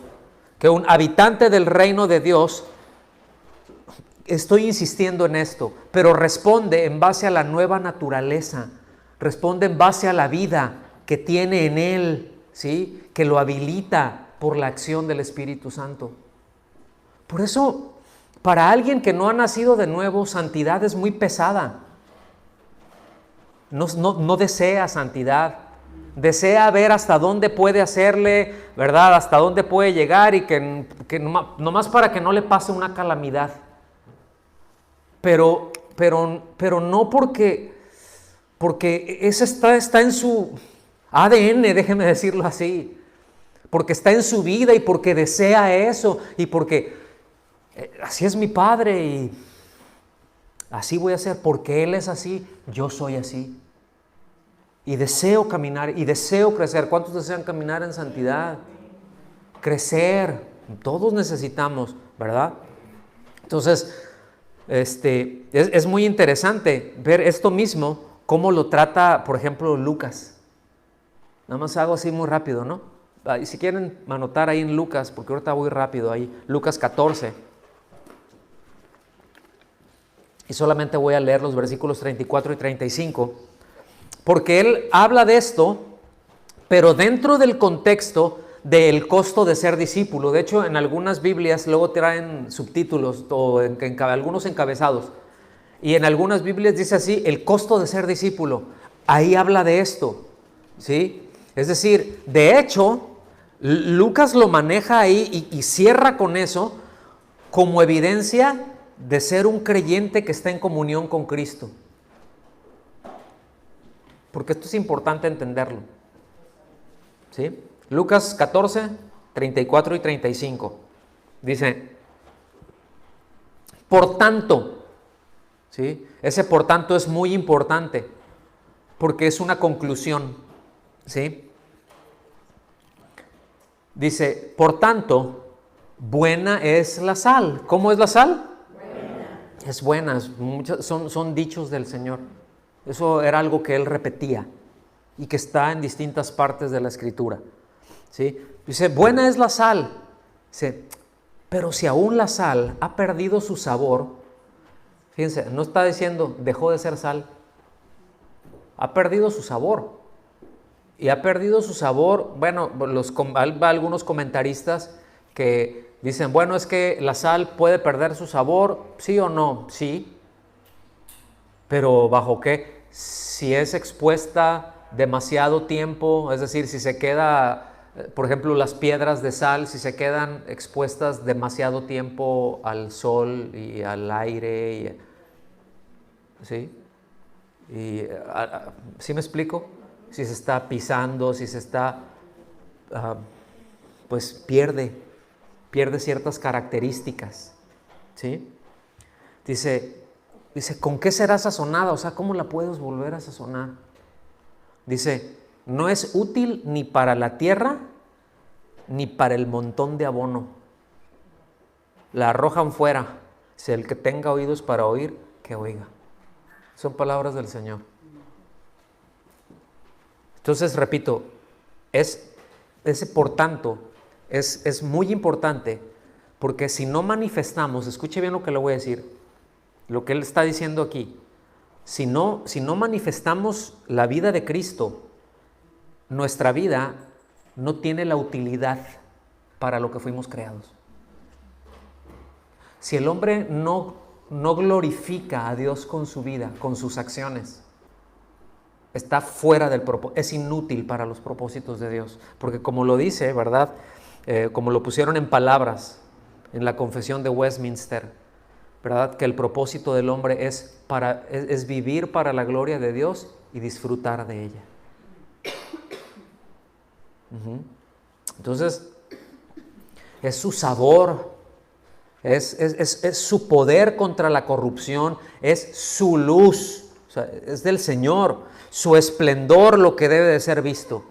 que un habitante del reino de Dios, estoy insistiendo en esto, pero responde en base a la nueva naturaleza, responde en base a la vida que tiene en él, ¿sí? Que lo habilita por la acción del Espíritu Santo. Por eso, para alguien que no ha nacido de nuevo, santidad es muy pesada. No desea santidad. Desea ver hasta dónde puede hacerle, ¿verdad? Hasta dónde puede llegar y que nomás para que no le pase una calamidad. Pero no porque eso está en su ADN, déjeme decirlo así. Porque está en su vida y porque desea eso y porque así es mi Padre y así voy a ser, porque Él es así, yo soy así. Y deseo caminar y deseo crecer. ¿Cuántos desean caminar en santidad? Crecer. Todos necesitamos, ¿verdad? Entonces, es muy interesante ver esto mismo, cómo lo trata, por ejemplo, Lucas. Nada más hago así muy rápido, ¿no? Y si quieren anotar ahí en Lucas, porque ahorita voy rápido ahí, Lucas 14. Y solamente voy a leer los versículos 34 y 35, porque él habla de esto, pero dentro del contexto del costo de ser discípulo. De hecho, en algunas Biblias luego traen subtítulos o algunos encabezados. Y en algunas Biblias dice así, el costo de ser discípulo. Ahí habla de esto, ¿sí? Es decir, de hecho, Lucas lo maneja ahí y cierra con eso como evidencia de ser un creyente que está en comunión con Cristo. Porque esto es importante entenderlo, ¿sí? Lucas 14, 34 y 35. Dice, por tanto, ¿sí? Ese por tanto es muy importante porque es una conclusión, ¿sí? Dice, por tanto, buena es la sal. ¿Cómo es la sal? Buena. Es buena, son dichos del Señor. Eso era algo que Él repetía y que está en distintas partes de la Escritura, ¿sí? Dice, buena es la sal. Dice, pero si aún la sal ha perdido su sabor, fíjense, no está diciendo dejó de ser sal, ha perdido su sabor. Y ha perdido su sabor, bueno, algunos comentaristas que dicen, bueno, es que la sal puede perder su sabor, sí o no, sí, pero ¿bajo qué? Si es expuesta demasiado tiempo, es decir, si se queda, por ejemplo, las piedras de sal, si se quedan expuestas demasiado tiempo al sol y al aire, ¿sí? ¿Sí me explico? si se está pisando, si se está, pues pierde ciertas características, ¿sí? Dice, ¿con qué será sazonada? O sea, ¿cómo la puedes volver a sazonar? Dice, no es útil ni para la tierra, ni para el montón de abono. La arrojan fuera. Si el que tenga oídos para oír, que oiga. Son palabras del Señor. Entonces, repito, por tanto, es muy importante, porque si no manifestamos, escuche bien lo que le voy a decir, lo que él está diciendo aquí, si no manifestamos la vida de Cristo, nuestra vida no tiene la utilidad para lo que fuimos creados. Si el hombre no glorifica a Dios con su vida, con sus acciones, está fuera del propósito, es inútil para los propósitos de Dios. Porque como lo dice, ¿verdad? Como lo pusieron en palabras en la Confesión de Westminster, ¿verdad? Que el propósito del hombre es vivir para la gloria de Dios y disfrutar de ella. Entonces, es su sabor, es su poder contra la corrupción, es su luz, o sea, es del Señor, su esplendor lo que debe de ser visto.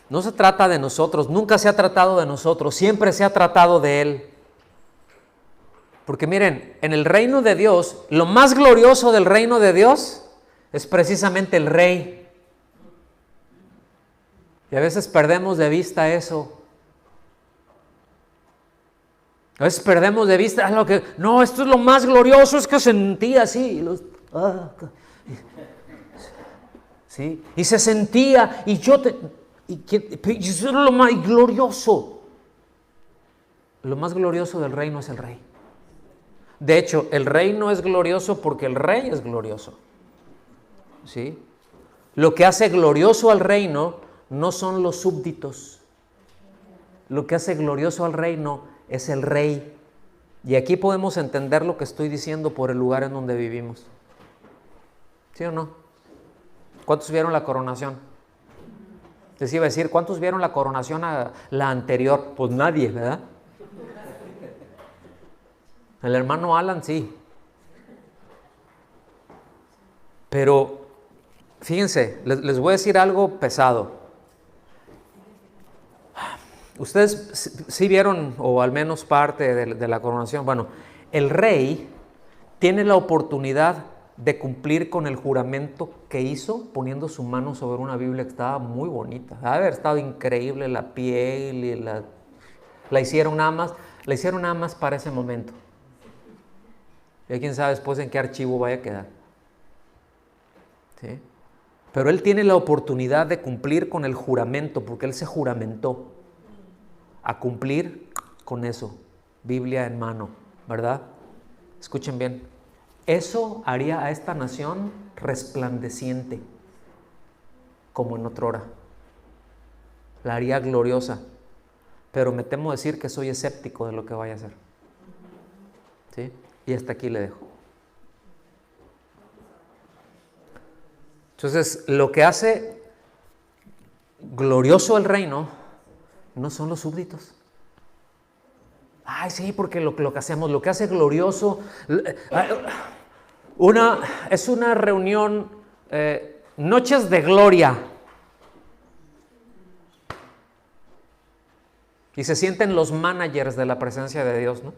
No se trata de nosotros, nunca se ha tratado de nosotros, siempre se ha tratado de Él. Porque miren, en el reino de Dios, lo más glorioso del reino de Dios es precisamente el Rey. Y a veces perdemos de vista eso. A veces perdemos de vista lo que, no, esto es lo más glorioso, es que sentía así. ¿Sí? Y se sentía, y eso es lo más glorioso. Lo más glorioso del reino es el Rey. De hecho, el reino es glorioso porque el Rey es glorioso. ¿Sí? Lo que hace glorioso al reino no son los súbditos. Lo que hace glorioso al reino es el Rey. Y aquí podemos entender lo que estoy diciendo por el lugar en donde vivimos. ¿Sí o no? ¿Cuántos vieron la coronación? Les iba a decir, ¿cuántos vieron la coronación a la anterior? Pues nadie, ¿verdad? El hermano Alan sí. Pero, fíjense, les voy a decir algo pesado. Ustedes sí vieron, o al menos parte de la coronación. Bueno, el rey tiene la oportunidad de cumplir con el juramento que hizo poniendo su mano sobre una Biblia que estaba muy bonita. Ha de haber estado increíble la piel y la hicieron nada más para ese momento. Y quién sabe después en qué archivo vaya a quedar. ¿Sí? Pero él tiene la oportunidad de cumplir con el juramento, porque él se juramentó a cumplir con eso, Biblia en mano, ¿verdad? Escuchen bien, eso haría a esta nación resplandeciente, como en otrora. La haría gloriosa, pero me temo decir que soy escéptico de lo que vaya a hacer. ¿Sí? Y hasta aquí le dejo. Entonces, lo que hace glorioso el reino no son los súbditos. Ay, sí, porque lo que hacemos, lo que hace glorioso, es una reunión, noches de gloria. Y se sienten los managers de la presencia de Dios, ¿no?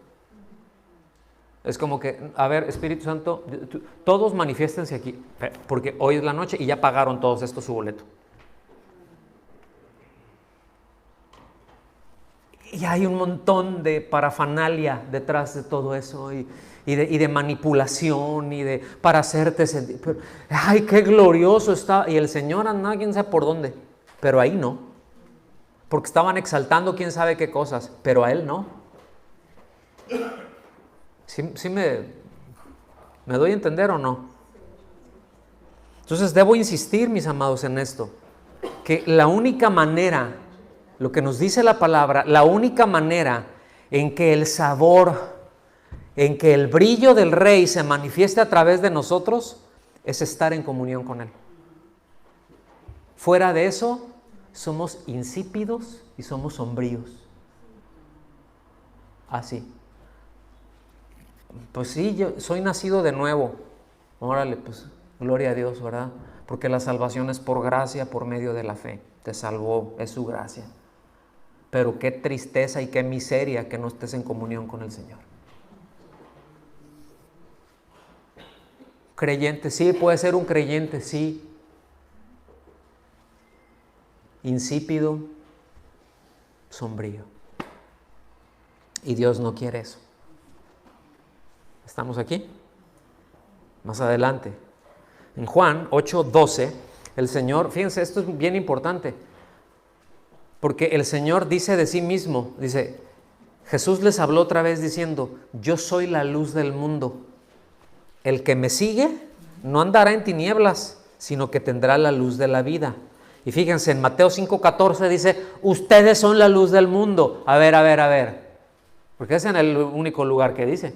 Es como que, a ver, Espíritu Santo, todos manifiéstense aquí, porque hoy es la noche y ya pagaron todos esto su boleto. Y hay un montón de parafernalia detrás de todo eso y de manipulación para hacerte sentir. Ay, qué glorioso está. Y el Señor anda, quién sabe por dónde, pero ahí no. Porque estaban exaltando quién sabe qué cosas, pero a Él no. ¿Sí me doy a entender o no? Entonces debo insistir, mis amados, en esto, que la única manera, lo que nos dice la palabra, la única manera en que el sabor, en que el brillo del Rey se manifieste a través de nosotros, es estar en comunión con Él. Fuera de eso, somos insípidos y somos sombríos. Así. Pues sí, yo soy nacido de nuevo. Órale, pues, gloria a Dios, ¿verdad? Porque la salvación es por gracia, por medio de la fe. Te salvó, es su gracia. Pero qué tristeza y qué miseria que no estés en comunión con el Señor. Creyente, sí, puede ser un creyente, sí. Insípido, sombrío. Y Dios no quiere eso. ¿Estamos aquí? Más adelante. En Juan 8:12, el Señor, fíjense, esto es bien importante, porque el Señor dice de sí mismo, dice, Jesús les habló otra vez diciendo, yo soy la luz del mundo. El que me sigue no andará en tinieblas, sino que tendrá la luz de la vida. Y fíjense, en Mateo 5:14 dice, ustedes son la luz del mundo. A ver, porque es en el único lugar que dice.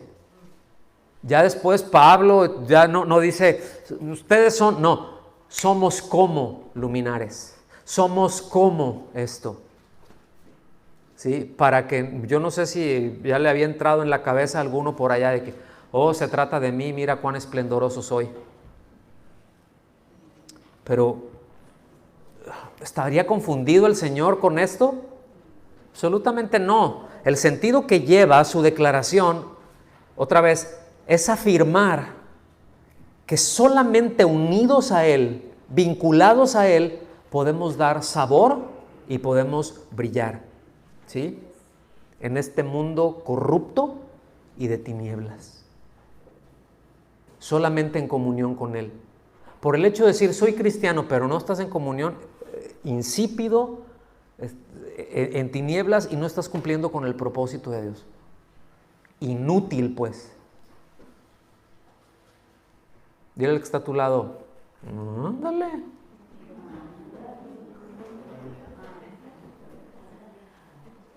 Ya después Pablo ya no dice, ustedes son, no, somos como luminares, somos como esto. ¿Sí? Para que, yo no sé si ya le había entrado en la cabeza a alguno por allá de que, oh, se trata de mí, mira cuán esplendoroso soy. Pero, ¿estaría confundido el Señor con esto? Absolutamente no. El sentido que lleva su declaración, otra vez, es afirmar que solamente unidos a Él, vinculados a Él, podemos dar sabor y podemos brillar, ¿sí? En este mundo corrupto y de tinieblas. Solamente en comunión con Él. Por el hecho de decir, soy cristiano, pero no estás en comunión, insípido, en tinieblas y no estás cumpliendo con el propósito de Dios. Inútil, pues. Dile al que está a tu lado, ándale.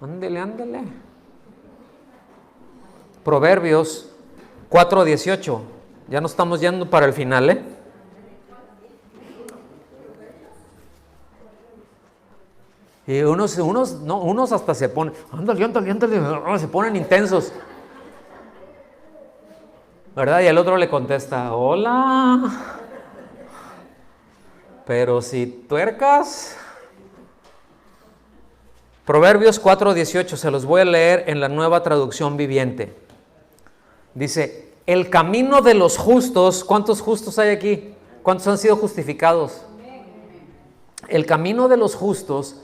Ándale. Proverbios 4:18. Ya nos estamos yendo para el final, ¿eh? Y unos hasta se ponen, ándale, se ponen intensos. ¿Verdad? Y el otro le contesta, hola. Pero si tuercas. Proverbios 4:18, se los voy a leer en la Nueva Traducción Viviente. Dice, el camino de los justos, ¿cuántos justos hay aquí? ¿Cuántos han sido justificados? El camino de los justos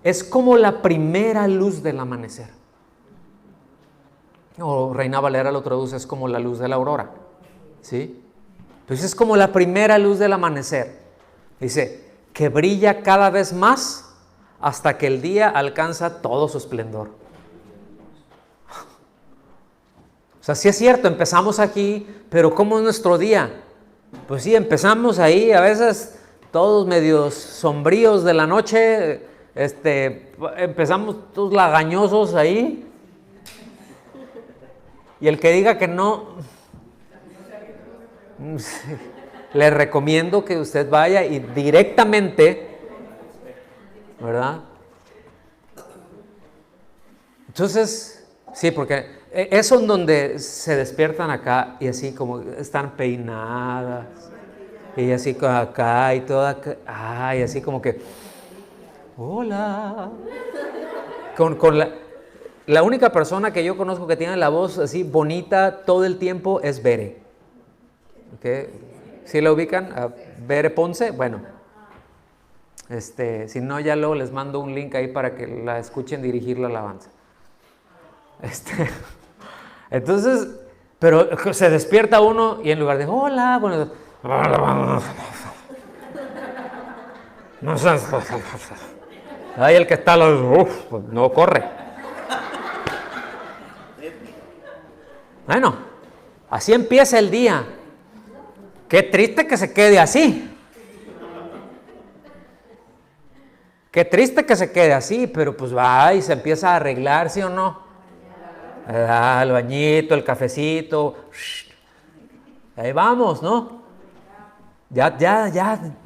es como la primera luz del amanecer. O Reina Valera lo traduce, es como la luz de la aurora, ¿sí? Entonces es como la primera luz del amanecer. Dice, que brilla cada vez más hasta que el día alcanza todo su esplendor. O sea, sí es cierto, empezamos aquí, pero ¿cómo es nuestro día? Pues sí, empezamos ahí, a veces todos medios sombríos de la noche, empezamos todos lagañosos ahí. Y el que diga que no, le recomiendo que usted vaya y directamente, ¿verdad? Entonces, sí, porque eso en donde se despiertan acá y así como están peinadas y así acá y todo acá, y así como que, hola, con la única persona que yo conozco que tiene la voz así bonita todo el tiempo es Bere. ¿Okay? ¿Sí la ubican? ¿A Bere Ponce? Bueno, si no, ya luego les mando un link ahí para que la escuchen dirigir la alabanza. Entonces, pero se despierta uno y en lugar de hola, bueno, ahí el que está, pues no corre. Bueno, así empieza el día. Qué triste que se quede así. Qué triste que se quede así, pero pues va y se empieza a arreglar, ¿sí o no? El bañito, el cafecito. Ahí vamos, ¿no?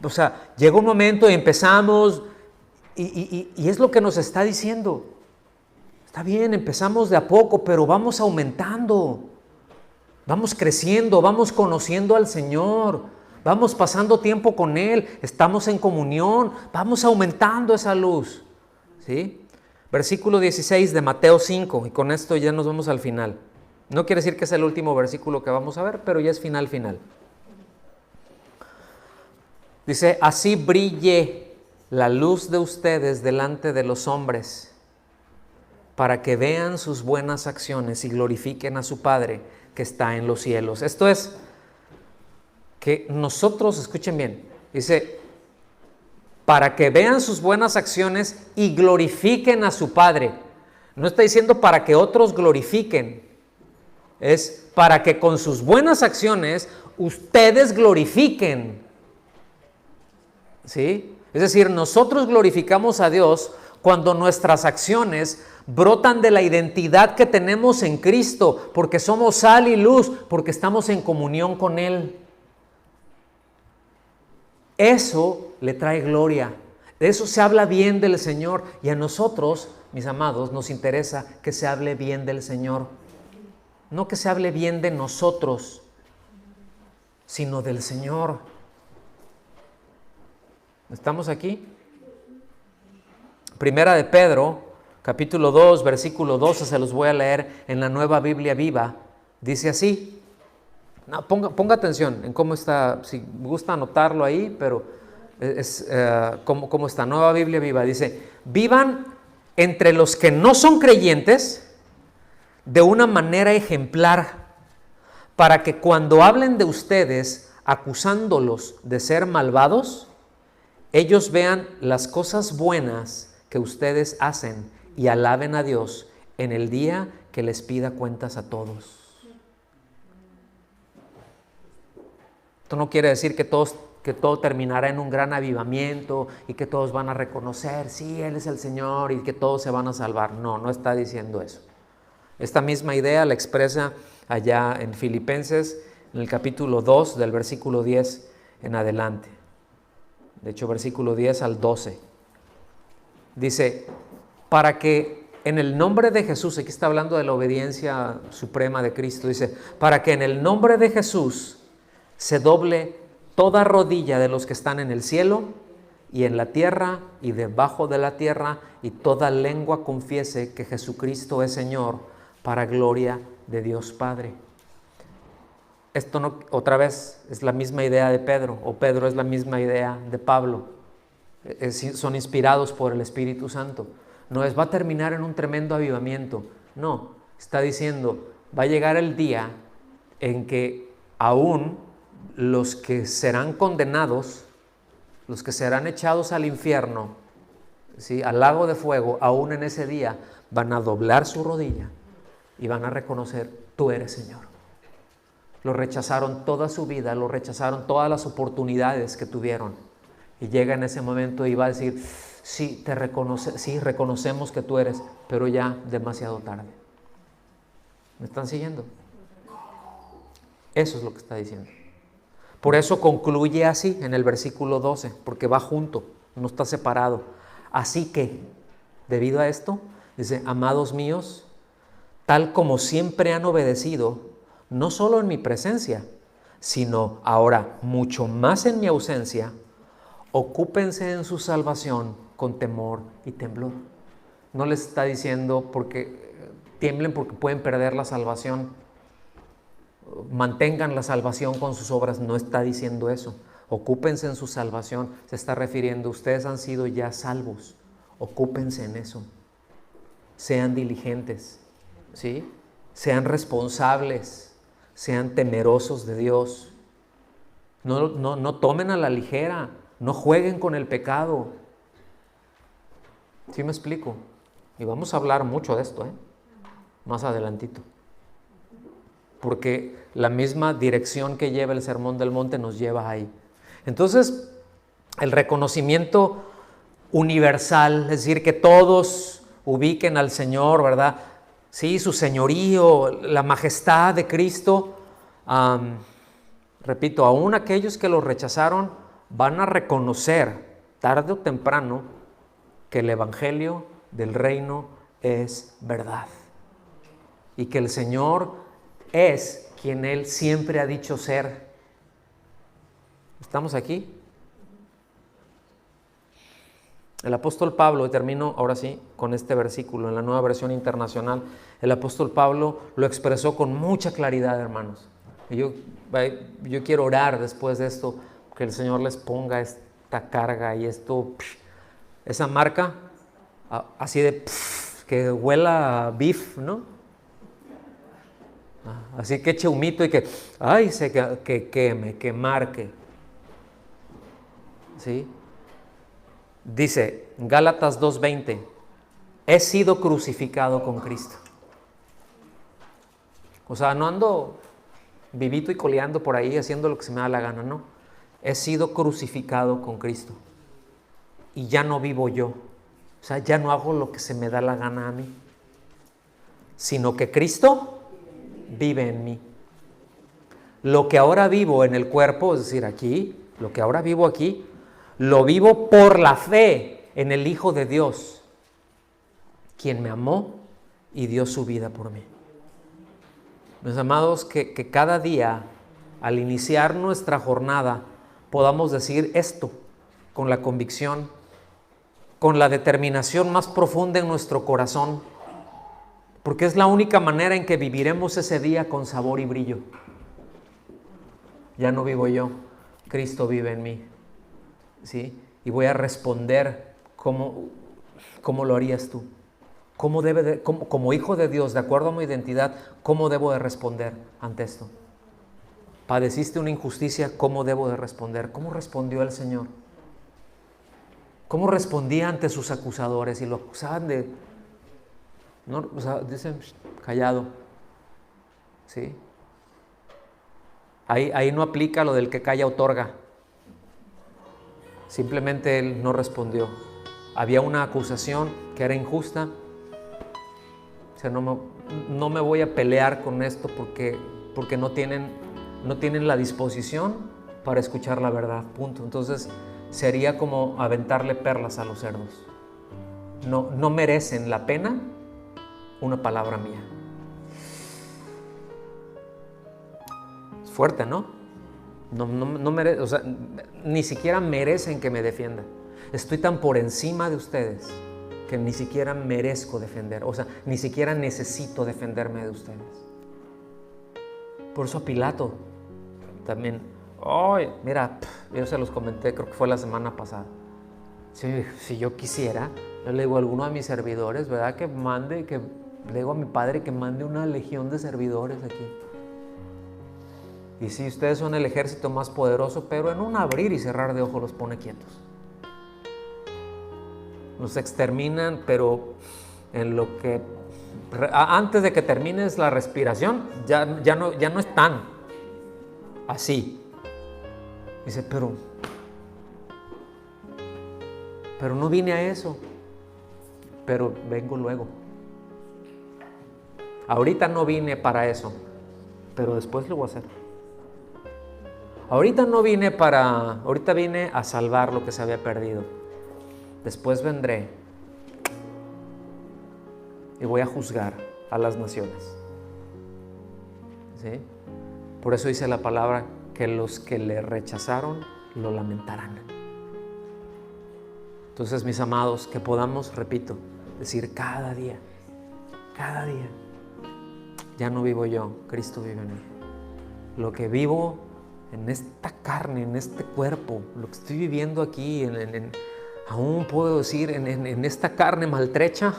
O sea, llega un momento y empezamos, y es lo que nos está diciendo. Está bien, empezamos de a poco, pero vamos aumentando, vamos creciendo, vamos conociendo al Señor, vamos pasando tiempo con Él, estamos en comunión, vamos aumentando esa luz, ¿sí? Versículo 16 de Mateo 5, y con esto ya nos vamos al final. No quiere decir que es el último versículo que vamos a ver, pero ya es final. Dice, así brille la luz de ustedes delante de los hombres, para que vean sus buenas acciones y glorifiquen a su Padre que está en los cielos. Esto es que nosotros, escuchen bien, dice, para que vean sus buenas acciones y glorifiquen a su Padre. No está diciendo para que otros glorifiquen, es para que con sus buenas acciones ustedes glorifiquen. ¿Sí? Es decir, nosotros glorificamos a Dios cuando nuestras acciones brotan de la identidad que tenemos en Cristo, porque somos sal y luz, porque estamos en comunión con Él. Eso le trae gloria. De eso se habla bien del Señor, y a nosotros, mis amados, nos interesa que se hable bien del Señor. No que se hable bien de nosotros, sino del Señor. ¿Estamos aquí? Primera de Pedro, capítulo 2, versículo 12, se los voy a leer en la Nueva Biblia Viva. Dice así. No, ponga atención en cómo está, si gusta anotarlo ahí, pero cómo está. Nueva Biblia Viva dice, vivan entre los que no son creyentes de una manera ejemplar, para que cuando hablen de ustedes acusándolos de ser malvados, ellos vean las cosas buenas que ustedes hacen y alaben a Dios en el día que les pida cuentas a todos. Esto no quiere decir que todo terminará en un gran avivamiento y que todos van a reconocer, sí, Él es el Señor, y que todos se van a salvar. No está diciendo eso. Esta misma idea la expresa allá en Filipenses, en el capítulo 2, del versículo 10 en adelante. De hecho, versículo 10 al 12. Dice, para que en el nombre de Jesús, aquí está hablando de la obediencia suprema de Cristo, dice, para que en el nombre de Jesús se doble toda rodilla de los que están en el cielo y en la tierra y debajo de la tierra, y toda lengua confiese que Jesucristo es Señor, para gloria de Dios Padre. Esto no, otra vez, es la misma idea de Pedro, o Pedro es la misma idea de Pablo. Son inspirados por el Espíritu Santo. No va a terminar en un tremendo avivamiento. No, está diciendo, va a llegar el día en que aún los que serán condenados, los que serán echados al infierno, ¿sí?, al lago de fuego, aún en ese día van a doblar su rodilla y van a reconocer, tú eres Señor. Lo rechazaron toda su vida, lo rechazaron todas las oportunidades que tuvieron. Y llega en ese momento y va a decir, sí, reconocemos que tú eres, pero ya demasiado tarde. ¿Me están siguiendo? Eso es lo que está diciendo. Por eso concluye así en el versículo 12, porque va junto, no está separado. Así que, debido a esto, dice, amados míos, tal como siempre han obedecido, no solo en mi presencia, sino ahora mucho más en mi ausencia, ocúpense en su salvación con temor y temblor. No les está diciendo porque tiemblen porque pueden perder la salvación, mantengan la salvación con sus obras. No está diciendo eso. Ocúpense en su salvación. Se está refiriendo, ustedes han sido ya salvos, ocúpense en eso. Sean diligentes, ¿sí? Sean responsables, sean temerosos de Dios. No tomen a la ligera, no jueguen con el pecado. ¿Sí me explico? Y vamos a hablar mucho de esto, más adelantito. Porque la misma dirección que lleva el Sermón del Monte nos lleva ahí. Entonces, el reconocimiento universal, es decir, que todos ubiquen al Señor, ¿verdad? Sí, su señorío, la majestad de Cristo, Repito, aún aquellos que lo rechazaron van a reconocer tarde o temprano que el evangelio del reino es verdad y que el Señor es quien Él siempre ha dicho ser. ¿Estamos aquí? El apóstol Pablo, y termino ahora sí con este versículo en la Nueva Versión Internacional, el apóstol Pablo lo expresó con mucha claridad, hermanos. Y yo quiero orar después de esto, que el Señor les ponga esta carga y esa marca, así de que huela a beef, ¿no? Así que eche humito y que queme, que marque. ¿Sí? Dice Gálatas 2:20, he sido crucificado con Cristo. O sea, no ando vivito y coleando por ahí haciendo lo que se me da la gana, no. He sido crucificado con Cristo y ya no vivo yo. O sea, ya no hago lo que se me da la gana a mí, sino que Cristo vive en mí. Lo que ahora vivo en el cuerpo, es decir, aquí, lo que ahora vivo aquí, lo vivo por la fe en el Hijo de Dios, quien me amó y dio su vida por mí. Mis amados, que cada día, al iniciar nuestra jornada, podamos decir esto con la convicción, con la determinación más profunda en nuestro corazón, porque es la única manera en que viviremos ese día con sabor y brillo. Ya no vivo yo, Cristo vive en mí. ¿Sí? Y voy a responder como lo harías tú. Como hijo de Dios, de acuerdo a mi identidad, ¿cómo debo de responder ante esto? ¿Padeciste una injusticia? ¿Cómo debo de responder? ¿Cómo respondió el Señor? ¿Cómo respondía ante sus acusadores? Y lo acusaban de... No, o sea, dicen, callado. ¿Sí? Ahí no aplica lo del que calla otorga. Simplemente él no respondió. Había una acusación que era injusta. O sea, no me voy a pelear con esto porque no tienen la disposición para escuchar la verdad. Punto. Entonces sería como aventarle perlas a los cerdos. No merecen la pena una palabra mía. Es fuerte, ¿no? O sea, ni siquiera merecen que me defienda. Estoy tan por encima de ustedes que ni siquiera merezco defender. O sea, ni siquiera necesito defenderme de ustedes. Por eso a Pilato también, mira, yo se los comenté, creo que fue la semana pasada. Si yo quisiera, yo le digo a alguno de mis servidores, ¿verdad? Le digo a mi padre que mande una legión de servidores aquí. Y sí, ustedes son el ejército más poderoso, pero en un abrir y cerrar de ojos los pone quietos. Los exterminan, pero en lo que... Antes de que termines la respiración, ya no están así. Dice, pero no vine a eso. Pero vengo luego. Ahorita no vine para eso, pero después lo voy a hacer. Ahorita vine a salvar lo que se había perdido. Después vendré y voy a juzgar a las naciones. ¿Sí? Por eso dice la palabra que los que le rechazaron lo lamentarán. Entonces, mis amados, que podamos, repito, decir cada día, ya no vivo yo, Cristo vive en mí. Lo que vivo en esta carne, en este cuerpo, lo que estoy viviendo aquí, aún puedo decir, en esta carne maltrecha,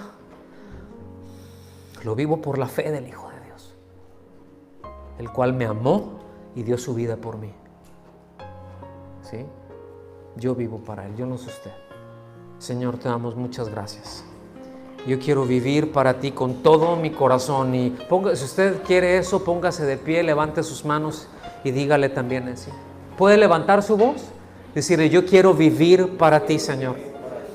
lo vivo por la fe del Hijo de Dios, el cual me amó y dio su vida por mí. ¿Sí? Yo vivo para Él, yo no sé usted. Señor, te damos muchas gracias. Yo quiero vivir para ti con todo mi corazón. Y si usted quiere eso, póngase de pie, levante sus manos y dígale también así. ¿Puede levantar su voz? Decirle, yo quiero vivir para ti, Señor.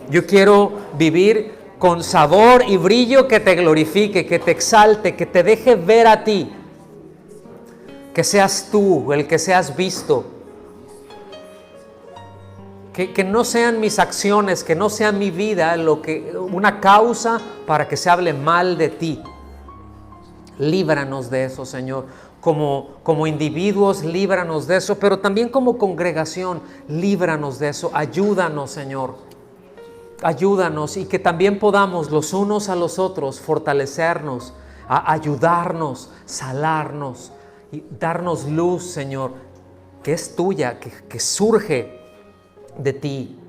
Yo quiero vivir con sabor y brillo que te glorifique, que te exalte, que te deje ver a ti. que seas tú el que seas visto. Que no sean mis acciones, que no sea mi vida una causa para que se hable mal de ti. Líbranos de eso, Señor. Como individuos, líbranos de eso, pero también como congregación, líbranos de eso. Ayúdanos, Señor. Ayúdanos, y que también podamos los unos a los otros fortalecernos, ayudarnos, salarnos y darnos luz, Señor, que es tuya, que surge de ti.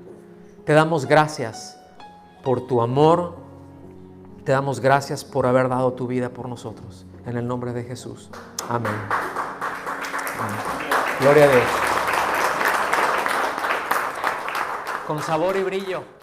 Te damos gracias por tu amor, te damos gracias por haber dado tu vida por nosotros, en el nombre de Jesús. Amén. Amén. Gloria a Dios. Con sabor y brillo.